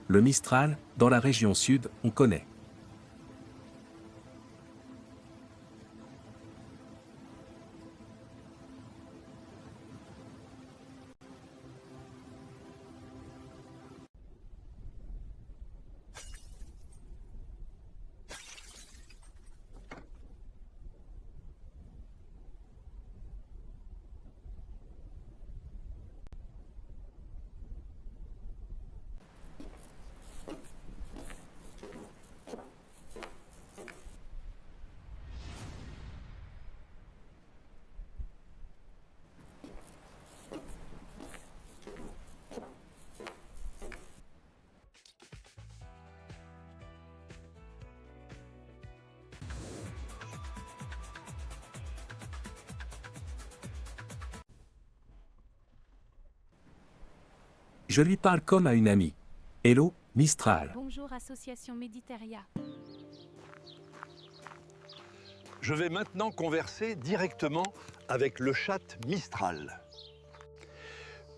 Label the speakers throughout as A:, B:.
A: Le Mistral, dans la région sud, on connaît. Je lui parle comme à une amie. Hello, Mistral.
B: Bonjour Association Méditerria.
C: Je vais maintenant converser directement avec le chat Mistral.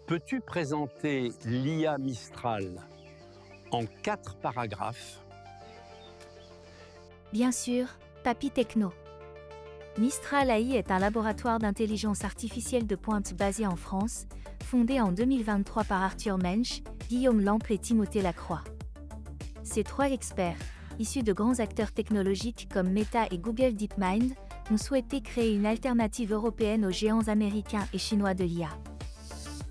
C: Peux-tu présenter l'IA Mistral en 4 paragraphes?
B: Bien sûr, Papy Techno. Mistral AI est un laboratoire d'intelligence artificielle de pointe basé en France, fondé en 2023 par Arthur Mensch, Guillaume Lample et Timothée Lacroix. Ces 3 experts, issus de grands acteurs technologiques comme Meta et Google DeepMind, ont souhaité créer une alternative européenne aux géants américains et chinois de l'IA.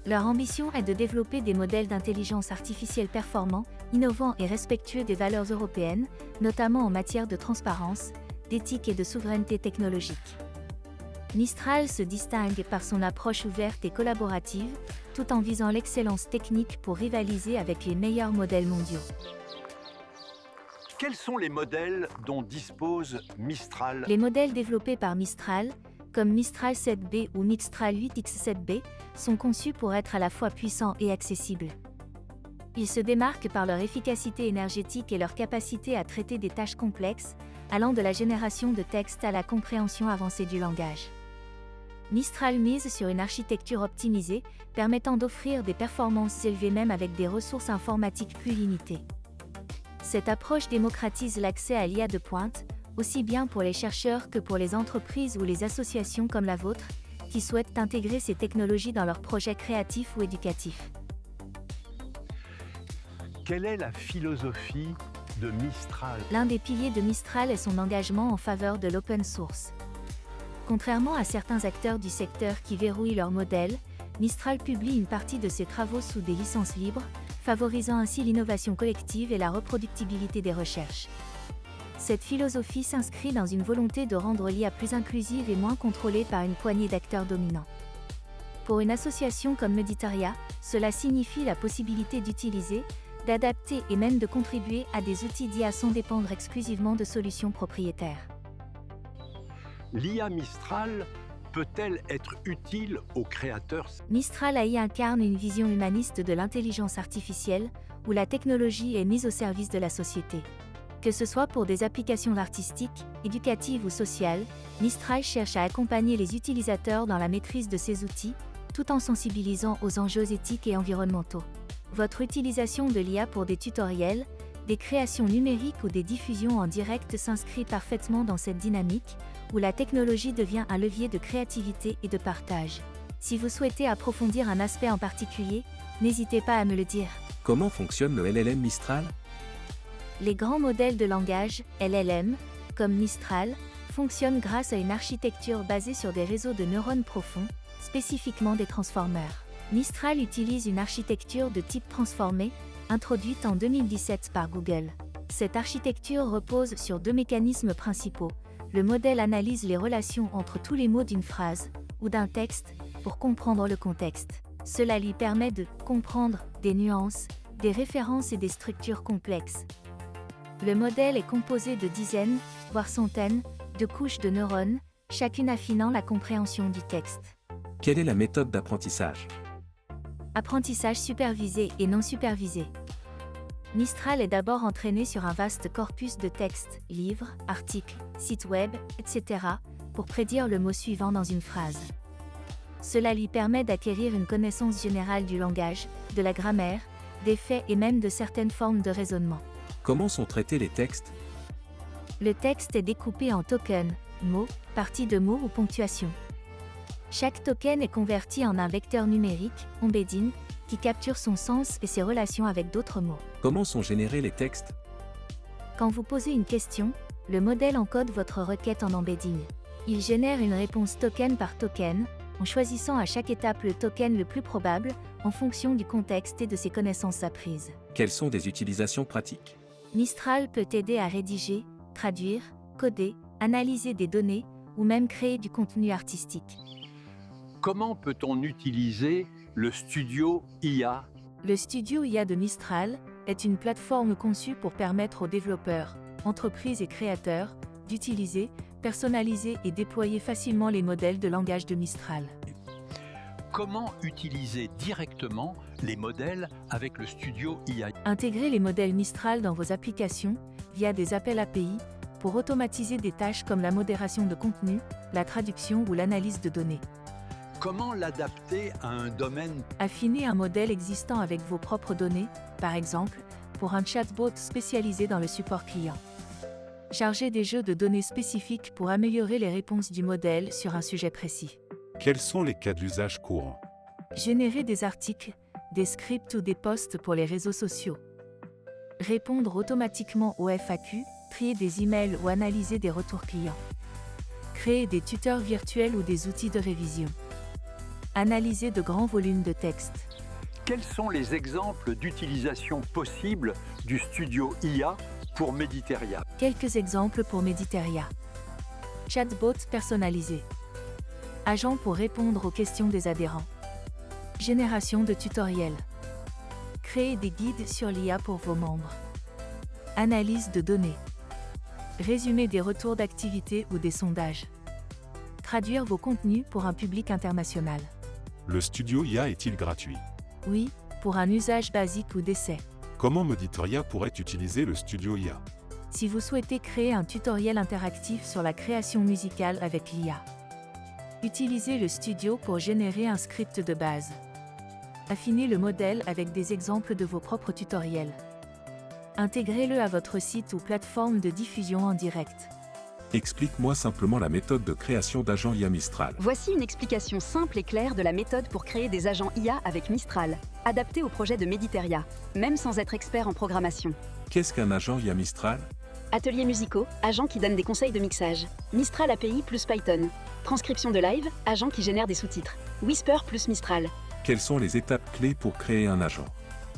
B: Leur ambition est de développer des modèles d'intelligence artificielle performants, innovants et respectueux des valeurs européennes, notamment en matière de transparence, d'éthique et de souveraineté technologique. Mistral se distingue par son approche ouverte et collaborative, tout en visant l'excellence technique pour rivaliser avec les meilleurs modèles mondiaux.
C: Quels sont les modèles dont dispose Mistral?
B: Les modèles développés par Mistral, comme Mistral 7B ou Mistral 8X7B, sont conçus pour être à la fois puissants et accessibles. Ils se démarquent par leur efficacité énergétique et leur capacité à traiter des tâches complexes, allant de la génération de texte à la compréhension avancée du langage. Mistral mise sur une architecture optimisée, permettant d'offrir des performances élevées même avec des ressources informatiques plus limitées. Cette approche démocratise l'accès à l'IA de pointe, aussi bien pour les chercheurs que pour les entreprises ou les associations comme la vôtre, qui souhaitent intégrer ces technologies dans leurs projets créatifs ou éducatifs.
C: Quelle est la philosophie de Mistral?
B: L'un des piliers de Mistral est son engagement en faveur de l'open source. Contrairement à certains acteurs du secteur qui verrouillent leurs modèles, Mistral publie une partie de ses travaux sous des licences libres, favorisant ainsi l'innovation collective et la reproductibilité des recherches. Cette philosophie s'inscrit dans une volonté de rendre l'IA plus inclusive et moins contrôlée par une poignée d'acteurs dominants. Pour une association comme Méditerria, cela signifie la possibilité d'utiliser, d'adapter et même de contribuer à des outils d'IA sans dépendre exclusivement de solutions propriétaires.
C: L'IA Mistral peut-elle être utile aux créateurs?
B: Mistral AI incarne une vision humaniste de l'intelligence artificielle, où la technologie est mise au service de la société. Que ce soit pour des applications artistiques, éducatives ou sociales, Mistral cherche à accompagner les utilisateurs dans la maîtrise de ces outils, tout en sensibilisant aux enjeux éthiques et environnementaux. Votre utilisation de l'IA pour des tutoriels, des créations numériques ou des diffusions en direct s'inscrit parfaitement dans cette dynamique, où la technologie devient un levier de créativité et de partage. Si vous souhaitez approfondir un aspect en particulier, n'hésitez pas à me le dire.
A: Comment fonctionne le LLM Mistral?
B: Les grands modèles de langage, LLM, comme Mistral, fonctionnent grâce à une architecture basée sur des réseaux de neurones profonds, spécifiquement des transformers. Mistral utilise une architecture de type transformé, introduite en 2017 par Google. Cette architecture repose sur 2 mécanismes principaux. Le modèle analyse les relations entre tous les mots d'une phrase, ou d'un texte, pour comprendre le contexte. Cela lui permet de comprendre des nuances, des références et des structures complexes. Le modèle est composé de dizaines, voire centaines, de couches de neurones, chacune affinant la compréhension du texte.
A: Quelle est la méthode d'apprentissage?
B: Apprentissage supervisé et non supervisé. Mistral est d'abord entraîné sur un vaste corpus de textes, livres, articles, sites web, etc., pour prédire le mot suivant dans une phrase. Cela lui permet d'acquérir une connaissance générale du langage, de la grammaire, des faits et même de certaines formes de raisonnement.
A: Comment sont traités les textes?
B: Le texte est découpé en tokens, mots, parties de mots ou ponctuation. Chaque token est converti en un vecteur numérique, embedding, qui capture son sens et ses relations avec d'autres mots.
A: Comment sont générés les textes?
B: Quand vous posez une question, le modèle encode votre requête en embedding. Il génère une réponse token par token, en choisissant à chaque étape le token le plus probable, en fonction du contexte et de ses connaissances apprises.
A: Quelles sont des utilisations pratiques?
B: Mistral peut aider à rédiger, traduire, coder, analyser des données, ou même créer du contenu artistique.
C: Comment peut-on utiliser le studio IA?
B: Le studio IA de Mistral est une plateforme conçue pour permettre aux développeurs, entreprises et créateurs d'utiliser, personnaliser et déployer facilement les modèles de langage de Mistral.
C: Comment utiliser directement les modèles avec le studio IA?
B: Intégrez les modèles Mistral dans vos applications via des appels API pour automatiser des tâches comme la modération de contenu, la traduction ou l'analyse de données.
C: Comment l'adapter à un domaine?
B: Affinez un modèle existant avec vos propres données, par exemple, pour un chatbot spécialisé dans le support client. Chargez des jeux de données spécifiques pour améliorer les réponses du modèle sur un sujet précis.
D: Quels sont les cas d'usage courants?
B: Générer des articles, des scripts ou des posts pour les réseaux sociaux. Répondre automatiquement aux FAQ, trier des emails ou analyser des retours clients. Créer des tuteurs virtuels ou des outils de révision. Analyser de grands volumes de texte.
C: Quels sont les exemples d'utilisation possible du studio IA pour Mediteria?
B: Quelques exemples pour Mediteria. Chatbot personnalisé. Agent pour répondre aux questions des adhérents. Génération de tutoriels. Créer des guides sur l'IA pour vos membres. Analyse de données. Résumé des retours d'activité ou des sondages. Traduire vos contenus pour un public international.
D: Le studio IA est-il gratuit?
B: Oui, pour un usage basique ou d'essai.
D: Comment Mediteria pourrait utiliser le studio IA?
B: Si vous souhaitez créer un tutoriel interactif sur la création musicale avec l'IA. Utilisez le studio pour générer un script de base. Affinez le modèle avec des exemples de vos propres tutoriels. Intégrez-le à votre site ou plateforme de diffusion en direct.
A: Explique-moi simplement la méthode de création d'agents IA Mistral.
E: Voici une explication simple et claire de la méthode pour créer des agents IA avec Mistral, adaptés au projet de Mediteria, même sans être expert en programmation.
A: Qu'est-ce qu'un agent IA Mistral?
E: Ateliers musicaux, agents qui donnent des conseils de mixage. Mistral API plus Python. Transcription de live, agent qui génère des sous-titres. Whisper plus Mistral.
A: Quelles sont les étapes clés pour créer un agent?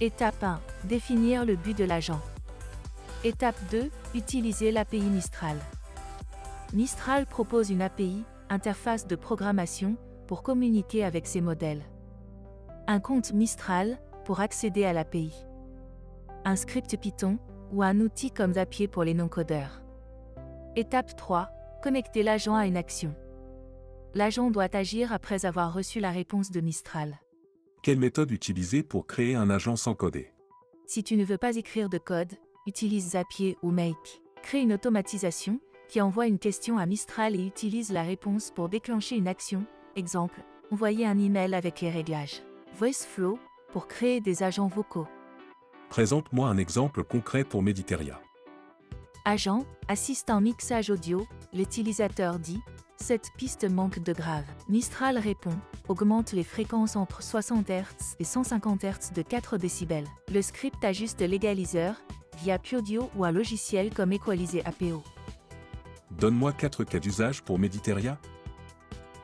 B: Étape 1. Définir le but de l'agent. Étape 2. Utiliser l'API Mistral. Mistral propose une API, interface de programmation, pour communiquer avec ses modèles. Un compte Mistral, pour accéder à l'API. Un script Python, ou un outil comme Zapier pour les non-codeurs. Étape 3. Connecter l'agent à une action. L'agent doit agir après avoir reçu la réponse de Mistral.
A: Quelle méthode utiliser pour créer un agent sans coder?
B: Si tu ne veux pas écrire de code, utilise Zapier ou Make. Crée une automatisation qui envoie une question à Mistral et utilise la réponse pour déclencher une action. Exemple, envoyer un email avec les réglages. VoiceFlow, pour créer des agents vocaux.
A: Présente-moi un exemple concret pour Mediteria.
B: Agent, assistant mixage audio, l'utilisateur dit « Cette piste manque de grave ». Mistral répond « Augmente les fréquences entre 60 Hz et 150 Hz de 4 décibels ». Le script ajuste l'égaliseur via Piodio ou un logiciel comme Equalizer APO.
A: Donne-moi 4 cas d'usage pour Mediteria.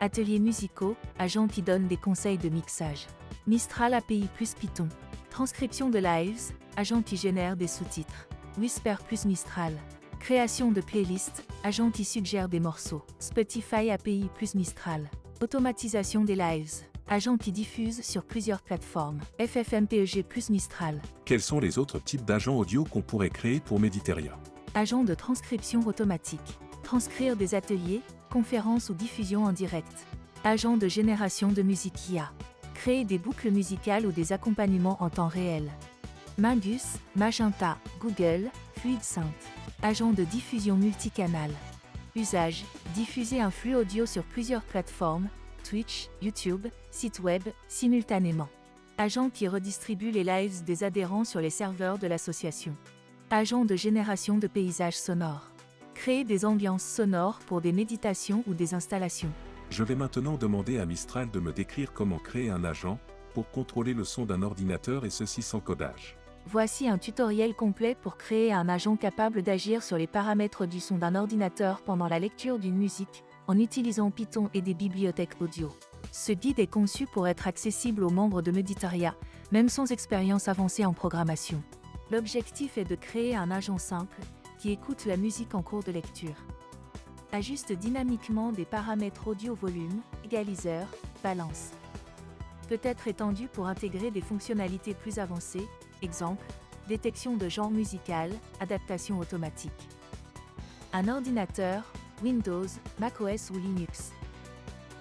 B: Ateliers musicaux, agent qui donne des conseils de mixage. Mistral API plus Python. Transcription de lives, agent qui génère des sous-titres. Whisper plus Mistral. Création de playlists, agent qui suggère des morceaux. Spotify API plus Mistral. Automatisation des lives, agent qui diffuse sur plusieurs plateformes. FFmpeg plus Mistral.
A: Quels sont les autres types d'agents audio qu'on pourrait créer pour Mediteria?
B: Agent de transcription automatique. Transcrire des ateliers, conférences ou diffusion en direct. Agent de génération de musique IA. Créer des boucles musicales ou des accompagnements en temps réel. Mingus, Magenta, Google, FluidSynth. Agent de diffusion multicanal. Usage, diffuser un flux audio sur plusieurs plateformes, Twitch, YouTube, site web, simultanément. Agent qui redistribue les lives des adhérents sur les serveurs de l'association. Agent de génération de paysages sonores. Créer des ambiances sonores pour des méditations ou des installations.
A: Je vais maintenant demander à Mistral de me décrire comment créer un agent pour contrôler le son d'un ordinateur et ceci sans codage.
B: Voici un tutoriel complet pour créer un agent capable d'agir sur les paramètres du son d'un ordinateur pendant la lecture d'une musique, en utilisant Python et des bibliothèques audio. Ce guide est conçu pour être accessible aux membres de Meditoria, même sans expérience avancée en programmation. L'objectif est de créer un agent simple, qui écoute la musique en cours de lecture. Ajuste dynamiquement des paramètres audio volume, égaliseur, balance. Peut être étendu pour intégrer des fonctionnalités plus avancées, exemple, détection de genre musical, adaptation automatique. Un ordinateur, Windows, macOS ou Linux.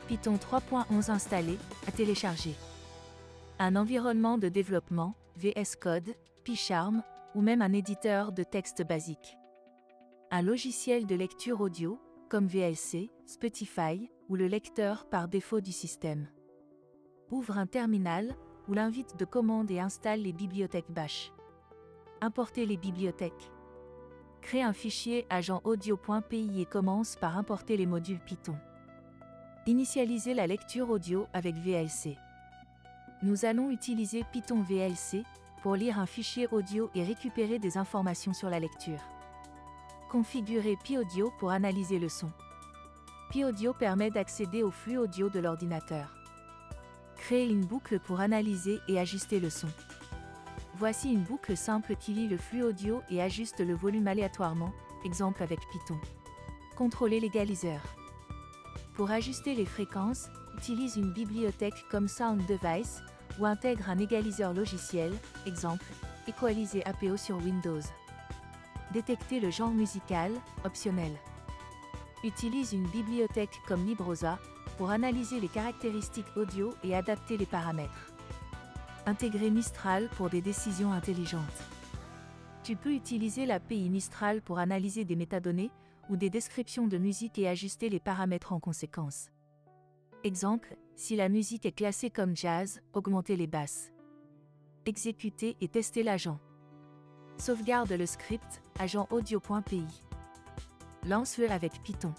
B: Python 3.11 installé, à télécharger. Un environnement de développement, VS Code, PyCharm, ou même un éditeur de texte basique. Un logiciel de lecture audio, comme VLC, Spotify, ou le lecteur par défaut du système. Ouvre un terminal, ou l'invite de commande et installe les bibliothèques Bash. Importer les bibliothèques. Crée un fichier agent audio.py et commence par importer les modules Python. Initialiser la lecture audio avec VLC. Nous allons utiliser Python VLC pour lire un fichier audio et récupérer des informations sur la lecture. Configurer PyAudio pour analyser le son. PyAudio permet d'accéder au flux audio de l'ordinateur. Créer une boucle pour analyser et ajuster le son. Voici une boucle simple qui lit le flux audio et ajuste le volume aléatoirement, exemple avec Python. Contrôler l'égaliseur. Pour ajuster les fréquences, utilise une bibliothèque comme Sound Device ou intègre un égaliseur logiciel, exemple, Equalizer APO sur Windows. Détecter le genre musical, optionnel. Utilise une bibliothèque comme Librosa pour analyser les caractéristiques audio et adapter les paramètres. Intégrer Mistral pour des décisions intelligentes. Tu peux utiliser l'API Mistral pour analyser des métadonnées ou des descriptions de musique et ajuster les paramètres en conséquence. Exemple, si la musique est classée comme jazz, augmenter les basses. Exécuter et tester l'agent. Sauvegarde le script, agent audio.py. Lance-le avec Python.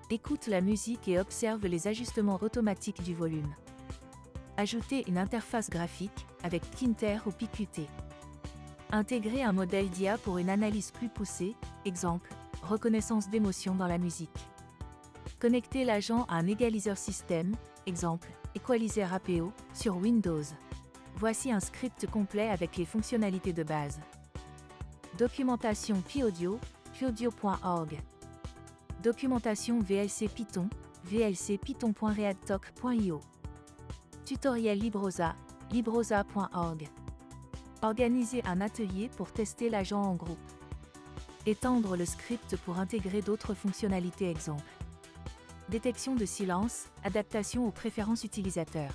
B: Écoute la musique et observe les ajustements automatiques du volume. Ajouter une interface graphique, avec Kinter ou PQT. Intégrer un modèle d'IA pour une analyse plus poussée, exemple, reconnaissance d'émotions dans la musique. Connecter l'agent à un égaliseur système, exemple, Equalizer APO, sur Windows. Voici un script complet avec les fonctionnalités de base. Documentation PyAudio, pyaudio.org. Documentation VLC Python, vlcpython.readtalk.io. Tutoriel Librosa, librosa.org. Organiser un atelier pour tester l'agent en groupe. Étendre le script pour intégrer d'autres fonctionnalités exemple. Détection de silence, adaptation aux préférences utilisateurs.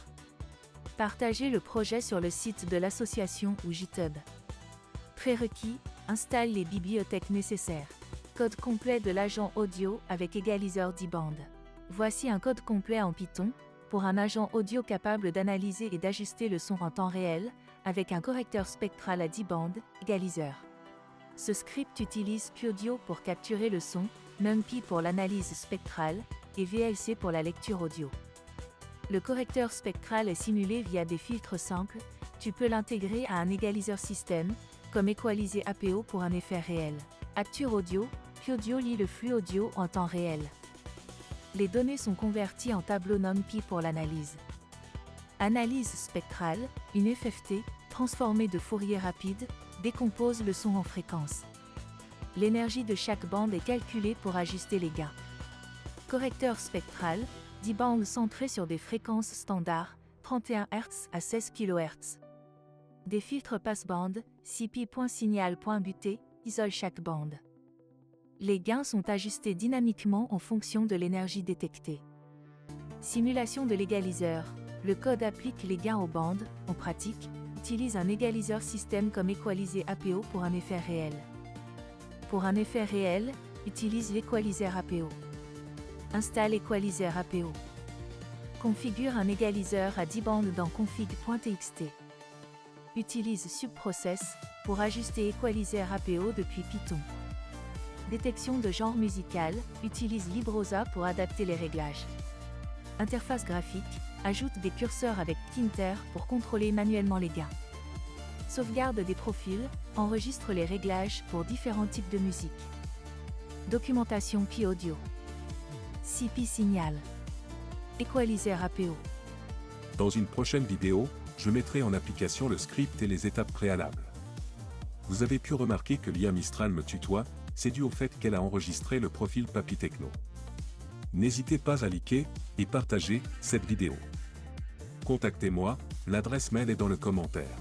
B: Partager le projet sur le site de l'association ou GitHub. Prérequis, installe les bibliothèques nécessaires. Code complet de l'agent audio avec égaliseur 10 bandes. Voici un code complet en Python, pour un agent audio capable d'analyser et d'ajuster le son en temps réel, avec un correcteur spectral à 10 bandes, égaliseur. Ce script utilise PyAudio pour capturer le son, NumPy pour l'analyse spectrale, et VLC pour la lecture audio. Le correcteur spectral est simulé via des filtres simples, tu peux l'intégrer à un égaliseur système, comme Equalizer APO pour un effet réel. Acture audio, PyAudio lit le flux audio en temps réel. Les données sont converties en tableau NumPy pour l'analyse. Analyse spectrale, une FFT, transformée de Fourier rapide, décompose le son en fréquences. L'énergie de chaque bande est calculée pour ajuster les gains. Correcteur spectral, 10 bandes centrées sur des fréquences standards, 31 Hz à 16 kHz. Des filtres passe-bande, CP.signal.buté, isolent chaque bande. Les gains sont ajustés dynamiquement en fonction de l'énergie détectée. Simulation de l'égaliseur. Le code applique les gains aux bandes, en pratique, utilise un égaliseur système comme Equalizer APO pour un effet réel. Pour un effet réel, utilise l'Equalizer APO. Installe Equalizer APO. Configure un égaliseur à 10 bandes dans config.txt. Utilise subprocess pour ajuster Equalizer APO depuis Python. Détection de genre musical, utilise Librosa pour adapter les réglages. Interface graphique, ajoute des curseurs avec Tinter pour contrôler manuellement les gains. Sauvegarde des profils, enregistre les réglages pour différents types de musique. Documentation P-Audio. CP Signal. Equalizer APO.
A: Dans une prochaine vidéo, je mettrai en application le script et les étapes préalables. Vous avez pu remarquer que l'IA Mistral me tutoie, c'est dû au fait qu'elle a enregistré le profil Papy Techno. N'hésitez pas à liker et partager cette vidéo. Contactez-moi, l'adresse mail est dans le commentaire.